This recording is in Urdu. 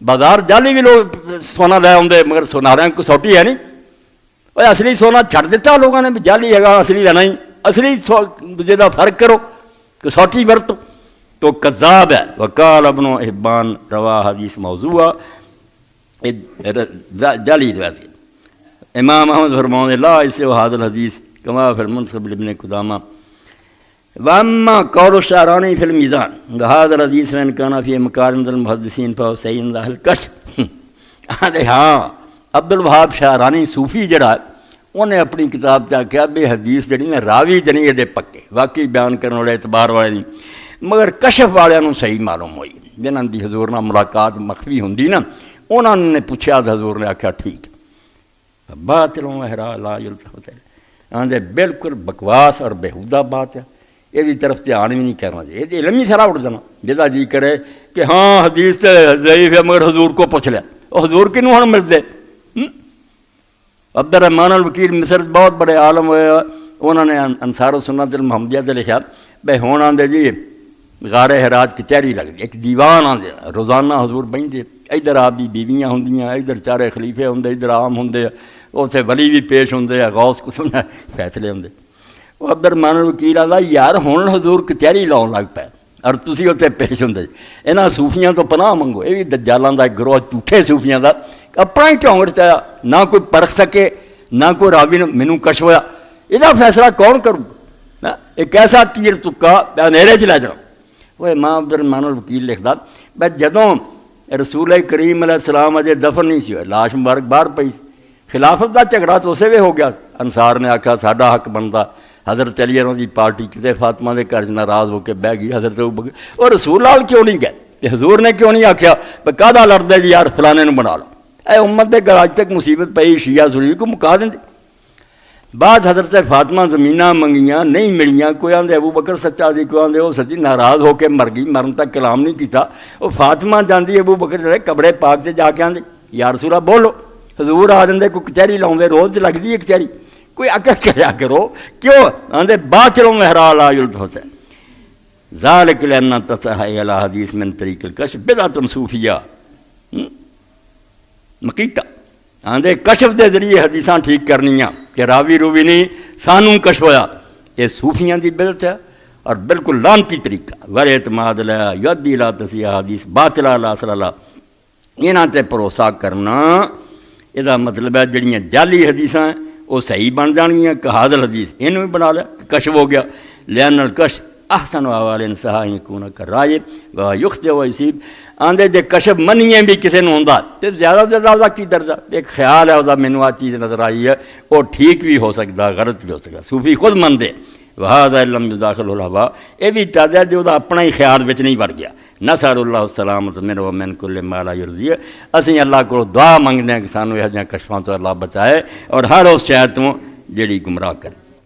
بازار جالی بھی لوگ سونا لے آتے مگر سونارا کسوٹی ہے نہیں، وہ اصلی سونا چھڈ دیتا لوگوں نے بھی جالی ہے اصلی لینا ہی، اصلی دوجے کا فرق کرو، کسوٹی ورتو تو کذاب ہے۔ وقال ابن حبان روا حدیث موضوع جعلی روایت۔ امام احمد فرماؤں لا اسے حاضر حدیث کما فی المنصب لابن قدامہ واما قول الشعرانی فی المیزان حاضر حدیث میں کانا فی مکارم المحدثین فہو صحیح عند اہل الکشف۔ ہاں عبد الوہاب شعرانی صوفی جڑا انہیں اپنی کتاب چا کیا بے حدیث جڑی نے راوی جنی یہ پکے واقعی بیان کرنے والے اعتبار والے نہیں، مگر کشف والوں صحیح معلوم ہوئی جنہاں دی حضور نال ملاقات مخفی ہوندی نا، انہوں نے پوچھا تو حضور نے آخیا ٹھیک باطلوں احرا لا یلتفت آندے بالکل بکواس اور بےہودہ بات ہے، یہ طرف دھیان بھی نہیں کرنا چاہیے، یہ علم ہی سارا اڑ جانا جدا جی کرے کہ ہاں حدیث ضعیف ہے مگر حضور کو پوچھ لیا، وہ حضور کنوں ہن ملتے۔ عبد الرحمن الوکیل مصر بہت بڑے عالم ہوئے، انہوں نے انصار السنت المحمدیہ تے لکھا بھائی ہون آندے جی غار حراج کچہری لگتی ایک دیوان آدھے روزانہ حضور بہندے، ادھر آپ دی بیویاں ہوندیاں، ادھر چارے خلیفے ہوندے، ادھر عام ہوندے، اتنے ولی بھی پیش ہوندے، غوث کتب فیصلے ہوندے۔ وہ عبد الرحمن الوکیل آدھا یار ہن حضور کچہری لاؤن لگ پے اور تسی اتنے پیش ہوندے، انہاں صوفیاں تو پناہ منگو، یہ بھی دجالاں دا ایک گروہ جھوٹے صوفیاں دا اپنا ہی چونگڑ چایا، نہ کوئی پرکھ سکے نہ کوئی راوی مینوں کشف ہویا، یہ فیصلہ کون کروں؟ ایک ایسا تیر تکا اندھیرے چ لے جانا۔ وہ امام عبد الرحمن الوکیل لکھدا بھائی جدوں رسول کریم علیہ السلام اجے دفن نہیں سی ہوئے، لاش مبارک باہر پئی، خلافت کا جھگڑا تو اسے وے ہو گیا، انصار نے آکھا ساڈا حق بنتا، حضرت علی دی پارٹی کتے فاطمہ دے گھر ناراض ہو کے بہ گئی، حضرت ابوبکر اور رسول لال کیوں نہیں گئے، حضور نے کیوں نہیں آکھیا بھئی کہدا لڑدے جی یار فلانے نوں بنا لو، اے امت دے گھر اج تک مصیبت پئی شیعہ سنی کو مکا دیں۔ بعد حضرت فاطمہ زمیناں منگیاں نہیں ملیاں، کوئی آندے ابوبکر سچا سی، کوئی آندے وہ سچی ناراض ہو کے مر گئی، مرن تک کلام نہیں کیتا، وہ فاطمہ جاندی ابوبکر جڑے کپڑے پاک سے جا کے آندے یا رسول اللہ بولو، حضور آ جاندے کوئی کچہری لاؤندے روز لگدی ہے کچہری، کوئی اکر کیا کرو کیوں آندے باطلوں احرا لا یلتفت ہے ذالک لأن تصحیح علی حدیث من طریق الکشف بدعۃ صوفیہ مقیتہ آندے کشف دے ذریعے حدیثاں ٹھیک کرنیاں کہ راوی روی نہیں سانوں کشف ہویا، یہ صوفیاں دی بدعت ہے اور بالکل لعنتی طریقہ، والاعتماد لا یؤدی الی تصحیح حدیث باطلہ لا اصل لہا، انہاں تے بھروسہ کرنا یہ مطلب ہے جڑیاں جعلی حدیثاں ہیں وہ صحیح بن جانگیاں کہ حاضر حدیث انہوں بھی بنا لیا کشف ہو گیا، لأن الکشف احسن احوال انصحاء یکون کرائے و یخطئ و یصیب آندے جے کشف منیے بھی کسی نے ہوندا تے زیادہ سے زیادہ کی درجہ ایک خیال ہے وہ مینوں آ چیز نظر آئی ہے وہ ٹھیک بھی ہو سکتا غلط بھی ہو سکتا، صوفی خود مندے وہذا لم یداخل الہوا یہ بھی چاہتا ہے جو اپنا ہی خیال وچ نہیں بڑھ گیا۔ نسأل اللہ السلامۃ من و من کل ما لا یرضی، اسی اللہ کو دعا منگنے ہیں کہ سانو یہ جہاں کشفاں تو اللہ بچائے اور ہر اس شے تو جیڑی گمراہ کرے۔